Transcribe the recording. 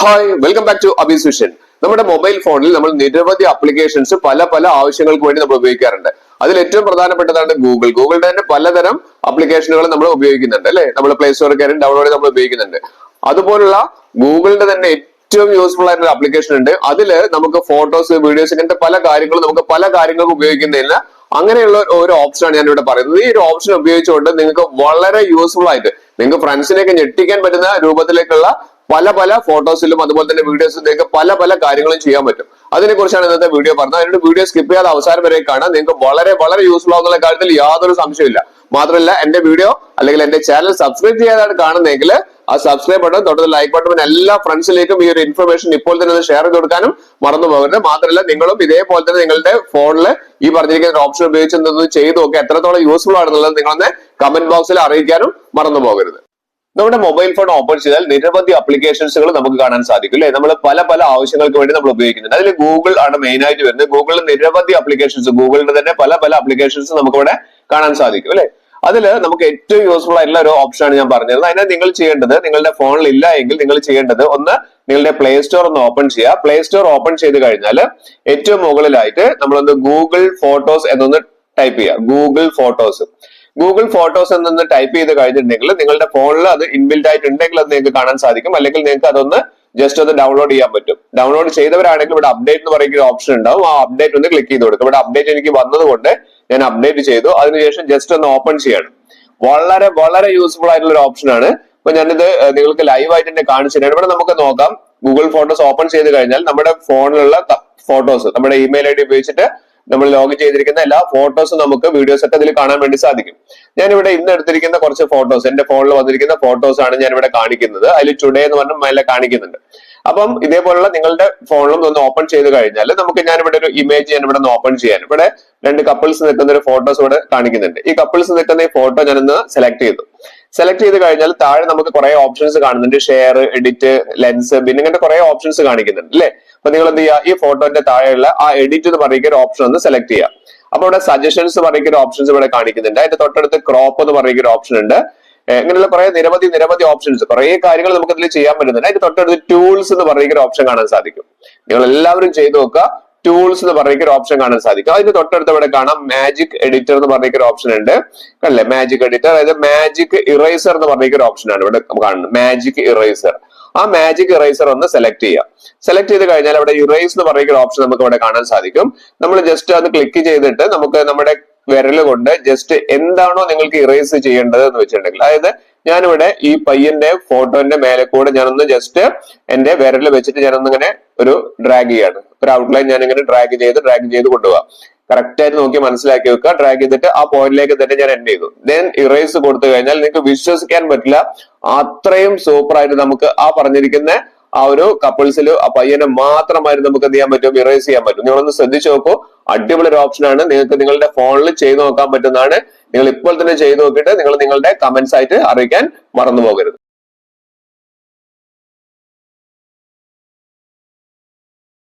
Hi welcome back to Abi's vision. നമ്മുടെ mobile ഫോണിൽ നമ്മൾ നിരവധി ആപ്ലിക്കേഷൻസ് പല ആവശ്യങ്ങൾക്ക് വേണ്ടി നമ്മൾ ഉപയോഗിക്കാറുണ്ട്. അതിൽ ഏറ്റവും പ്രധാനപ്പെട്ടതാണ് ഗൂഗിളിന്റെ തന്നെ പലതരം ആപ്ലിക്കേഷനുകൾ നമ്മൾ ഉപയോഗിക്കുന്നുണ്ട് അല്ലെ. നമ്മൾ പ്ലേ സ്റ്റോറിൽ കയറി ഡൗൺലോഡ് ചെയ്ത് നമ്മൾ ഉപയോഗിക്കുന്നുണ്ട്. അതുപോലുള്ള ഗൂഗിളിന്റെ തന്നെ ഏറ്റവും യൂസ്ഫുൾ ആയിട്ടുള്ള ആപ്ലിക്കേഷൻ ഉണ്ട്. അതില് നമുക്ക് ഫോട്ടോസ്, വീഡിയോസ്, ഇങ്ങനത്തെ പല കാര്യങ്ങളും നമുക്ക് പല കാര്യങ്ങൾക്കും ഉപയോഗിക്കുന്നതിന് അങ്ങനെയുള്ള ഒരു ഓപ്ഷനാണ് ഞാൻ ഇവിടെ പറയുന്നത്. ഈ ഒരു ഓപ്ഷൻ ഉപയോഗിച്ചുകൊണ്ട് നിങ്ങൾക്ക് വളരെ യൂസ്ഫുൾ ആയിട്ട് നിങ്ങൾക്ക് ഫ്രണ്ട്സിനെയൊക്കെ ഞെട്ടിക്കാൻ പറ്റുന്ന രൂപത്തിലേക്കുള്ള പല ഫോട്ടോസിലും അതുപോലെ തന്നെ വീഡിയോസിലേക്ക് പല കാര്യങ്ങളും ചെയ്യാൻ പറ്റും. അതിനെ കുറിച്ചാണ് ഇന്നത്തെ വീഡിയോ പറഞ്ഞത്. അതിനോട് വീഡിയോ സ്കിപ്പ് ചെയ്യാതെ അവസാനം വരെ കാണാൻ നിങ്ങൾക്ക് വളരെ യൂസ്ഫുൾ ആവുന്ന കാര്യത്തിൽ യാതൊരു സംശയമില്ല. മാത്രമല്ല എന്റെ വീഡിയോ അല്ലെങ്കിൽ എന്റെ ചാനൽ സബ്സ്ക്രൈബ് ചെയ്യാതാണ് കാണുന്നതെങ്കിൽ ആ സബ്സ്ക്രൈബ് ബട്ടൺ തൊട്ടത് ലൈക്ക് ബട്ടൺ എല്ലാ ഫ്രണ്ട്സിലേക്കും ഈ ഒരു ഇൻഫർമേഷൻ ഇപ്പോൾ തന്നെ ഒന്ന് ഷെയർ ചെയ്ത് കൊടുക്കാനും മറന്നു പോകരുത്. മാത്രമല്ല നിങ്ങളും ഇതേപോലെ തന്നെ നിങ്ങളുടെ ഫോണിൽ ഈ പറഞ്ഞിരിക്കുന്ന ഓപ്ഷൻ ഉപയോഗിച്ച് ചെയ്ത് നോക്കുക. എത്രത്തോളം യൂസ്ഫുൾ ആണെന്നുള്ളത് നിങ്ങളൊന്ന് കമന്റ് ബോക്സിൽ അറിയിക്കാനും മറന്നു പോകരുത്. നമ്മുടെ മൊബൈൽ ഫോൺ ഓപ്പൺ ചെയ്താൽ നിരവധി ആപ്ലിക്കേഷൻസുകൾ നമുക്ക് കാണാൻ സാധിക്കും അല്ലെ. നമ്മൾ പല ആവശ്യങ്ങൾക്ക് വേണ്ടി നമ്മൾ ഉപയോഗിക്കുന്നുണ്ട്. അതിൽ ഗൂഗിൾ ആണ് മെയിൻ ആയിട്ട് വരുന്നത്. ഗൂഗിളിൽ നിരവധി ആപ്ലിക്കേഷൻസ്, ഗൂഗിളിന്റെ തന്നെ പല ആപ്ലിക്കേഷൻസ് നമുക്ക് ഇവിടെ കാണാൻ സാധിക്കും അല്ലെ. അതിൽ നമുക്ക് ഏറ്റവും യൂസ്ഫുൾ ആയിട്ടുള്ള ഒരു ഓപ്ഷനാണ് ഞാൻ പറഞ്ഞത്. അതിനെ നിങ്ങൾ ചെയ്യേണ്ടത്, നിങ്ങളുടെ ഫോണിൽ ഇല്ല എങ്കിൽ നിങ്ങൾ ചെയ്യേണ്ടത് ഒന്ന് നിങ്ങളുടെ പ്ലേ സ്റ്റോർ ഒന്ന് ഓപ്പൺ ചെയ്യുക. പ്ലേ സ്റ്റോർ ഓപ്പൺ ചെയ്ത് കഴിഞ്ഞാൽ ഏറ്റവും മുകളിലായിട്ട് നമ്മളൊന്ന് ഗൂഗിൾ ഫോട്ടോസ് എന്നൊന്ന് ടൈപ്പ് ചെയ്യുക. ഗൂഗിൾ ഫോട്ടോസ് എന്നൊന്ന് ടൈപ്പ് ചെയ്ത് കഴിഞ്ഞിട്ടുണ്ടെങ്കിൽ നിങ്ങളുടെ ഫോണിൽ അത് ഇൻബിൽഡ് ആയിട്ടുണ്ടെങ്കിൽ അത് നിങ്ങൾക്ക് കാണാൻ സാധിക്കും. അല്ലെങ്കിൽ നിങ്ങൾക്ക് അതൊന്ന് ജസ്റ്റ് ഒന്ന് ഡൗൺലോഡ് ചെയ്യാൻ പറ്റും. ഡൗൺലോഡ് ചെയ്തവരാണെങ്കിൽ ഇവിടെ അപ്ഡേറ്റ് എന്ന് പറയുന്ന ഒരു ഓപ്ഷൻ ഉണ്ടാവും. ആ അപ്ഡേറ്റ് ഒന്ന് ക്ലിക്ക് ചെയ്ത് കൊടുക്കും. ഇവിടെ അപ്ഡേറ്റ് എനിക്ക് വന്നതുകൊണ്ട് ഞാൻ അപ്ഡേറ്റ് ചെയ്തു. അതിനുശേഷം ജസ്റ്റ് ഒന്ന് ഓപ്പൺ ചെയ്യണം. വളരെ യൂസ്ഫുൾ ആയിട്ടുള്ള ഒരു ഓപ്ഷൻ ആണ്. അപ്പൊ ഞാനിത് നിങ്ങൾക്ക് ലൈവായിട്ട് തന്നെ കാണിച്ചു തരാം. ഇവിടെ നമുക്ക് നോക്കാം. ഗൂഗിൾ ഫോട്ടോസ് ഓപ്പൺ ചെയ്ത് കഴിഞ്ഞാൽ നമ്മുടെ ഫോണിലുള്ള ഫോട്ടോസ്, നമ്മുടെ ഇമെയിൽ ഐ ഡി ഉപയോഗിച്ചിട്ട് നമ്മൾ ലോഗിൻ ചെയ്തിരിക്കുന്ന എല്ലാ ഫോട്ടോസും നമുക്ക് വീഡിയോസ് ഒക്കെ അതിൽ കാണാൻ വേണ്ടി സാധിക്കും. ഞാനിവിടെ ഇന്ന് എടുത്തിരിക്കുന്ന കുറച്ച് ഫോട്ടോസ്, എന്റെ ഫോണിൽ വന്നിരിക്കുന്ന ഫോട്ടോസ് ആണ് ഞാൻ ഇവിടെ കാണിക്കുന്നത്. അതിൽ ടുഡേ എന്ന് പറഞ്ഞ മേലെ കാണിക്കുന്നുണ്ട്. അപ്പം ഇതേപോലുള്ള നിങ്ങളുടെ ഫോണിലും ഒന്ന് ഓപ്പൺ ചെയ്ത് കഴിഞ്ഞാൽ ഞാനിവിടെ ഒരു ഇമേജ് ഞാൻ ഇവിടെ ഒന്ന് ഓപ്പൺ ചെയ്യാൻ, ഇവിടെ രണ്ട് കപ്പിൾസ് നിൽക്കുന്ന ഒരു ഫോട്ടോസ് ഇവിടെ കാണിക്കുന്നുണ്ട്. ഈ കപ്പിൾസ് നിൽക്കുന്ന ഈ ഫോട്ടോ ഞാനൊന്ന് സെലക്ട് ചെയ്ത് കഴിഞ്ഞാൽ താഴെ നമുക്ക് കുറെ ഓപ്ഷൻസ് കാണുന്നുണ്ട്. ഷെയർ, എഡിറ്റ്, ലെൻസ്, പിന്നെ ഇങ്ങനത്തെ കുറെ ഓപ്ഷൻസ് കാണിക്കുന്നുണ്ട് അല്ലെ. അപ്പൊ നിങ്ങൾ എന്ത് ചെയ്യുക, ഈ ഫോട്ടോന്റെ താഴെയുള്ള ആ എഡിറ്റ് എന്ന് പറയുന്ന ഒരു ഓപ്ഷൻ ഒന്ന് സെലക്ട് ചെയ്യുക. അപ്പൊ ഇവിടെ സജഷൻസ് പറയുന്ന ഒരു ഓപ്ഷൻസ് ഇവിടെ കാണിക്കുന്നുണ്ട്. അതിന്റെ തൊട്ടടുത്ത് ക്രോപ്പ് എന്ന് പറയുന്ന ഒരു ഓപ്ഷൻ ഉണ്ട്. ഇങ്ങനെയുള്ള കുറെ നിരവധി ഓപ്ഷൻസ്, കുറെ കാര്യങ്ങൾ നമുക്ക് ഇതിൽ ചെയ്യാൻ പറ്റുന്നുണ്ട്. അതിന്റെ തൊട്ടടുത്ത് ടൂൾസ് എന്ന് പറയുന്ന ഒരു ഓപ്ഷൻ കാണാൻ സാധിക്കും. നിങ്ങൾ എല്ലാവരും ചെയ്തു നോക്കുക. ടൂൾസ് എന്ന് പറയുന്ന ഒരു ഓപ്ഷൻ കാണാൻ സാധിക്കും. അതിന്റെ തൊട്ടടുത്ത് ഇവിടെ കാണാം മാജിക് എഡിറ്റർ എന്ന് പറയുന്ന ഒരു ഓപ്ഷൻ ഉണ്ട് അല്ലെ. മാജിക് എഡിറ്റർ, അതായത് മാജിക് ഇറേസർ എന്ന് പറയുന്ന ഒരു ഓപ്ഷൻ ആണ് ഇവിടെ കാണുന്നത്. മാജിക് ഇറേസർ, ആ മാജിക് ഇറേസർ ഒന്ന് സെലക്ട് ചെയ്ത് കഴിഞ്ഞാൽ അവിടെ ഇറേസ് എന്ന് പറയുന്ന ഒരു ഓപ്ഷൻ നമുക്ക് ഇവിടെ കാണാൻ സാധിക്കും. നമ്മൾ ജസ്റ്റ് അത് ക്ലിക്ക് ചെയ്തിട്ട് നമുക്ക് നമ്മുടെ വിരല് കൊണ്ട് ജസ്റ്റ് എന്താണോ നിങ്ങൾക്ക് ഇറേസ് ചെയ്യേണ്ടത് എന്ന് വെച്ചിട്ടുണ്ടെങ്കിൽ, അതായത് ഞാനിവിടെ ഈ പയ്യന്റെ ഫോട്ടോന്റെ മേലെ കൂടെ ഞാനൊന്ന് ജസ്റ്റ് എന്റെ വിരല് വെച്ചിട്ട് ഞാനൊന്നിങ്ങനെ ഒരു ഡ്രാഗ് ചെയ്യാണ്. ഒരു ഔട്ട്ലൈൻ ഞാൻ ഇങ്ങനെ ഡ്രാഗ് ചെയ്ത് കൊണ്ടുപോകാം. കറക്റ്റ് ആയിട്ട് നോക്കി മനസ്സിലാക്കി വെക്കുക. ഡ്രാഗ് ചെയ്തിട്ട് ആ പോയിന്റിലേക്ക് തന്നെ ഞാൻ എൻഡ് ചെയ്തു. ദെൻ ഇറേസ് കൊടുത്തു കഴിഞ്ഞാൽ നിങ്ങൾക്ക് വിശ്വസിക്കാൻ പറ്റില്ല, അത്രയും സൂപ്പർ ആയിട്ട് നമുക്ക് ആ പറഞ്ഞിരിക്കുന്ന ആ ഒരു കപ്പിൾസിൽ ആ പയ്യനെ മാത്രമായിട്ട് നമുക്ക് എന്ത് ചെയ്യാൻ പറ്റും, ഇറേസ് ചെയ്യാൻ പറ്റും. നിങ്ങളൊന്ന് ശ്രദ്ധിച്ചു നോക്കൂ. അടിപൊളി ഒരു ഓപ്ഷൻ ആണ്. നിങ്ങൾക്ക് നിങ്ങളുടെ ഫോണിൽ ചെയ്ത് നോക്കാൻ പറ്റുന്നതാണ്. നിങ്ങൾ ഇപ്പോൾ തന്നെ ചെയ്ത് നോക്കിയിട്ട് നിങ്ങൾ നിങ്ങളുടെ കമന്റ്സ് ആയിട്ട് അറിയിക്കാൻ മറന്നു പോകരുത്.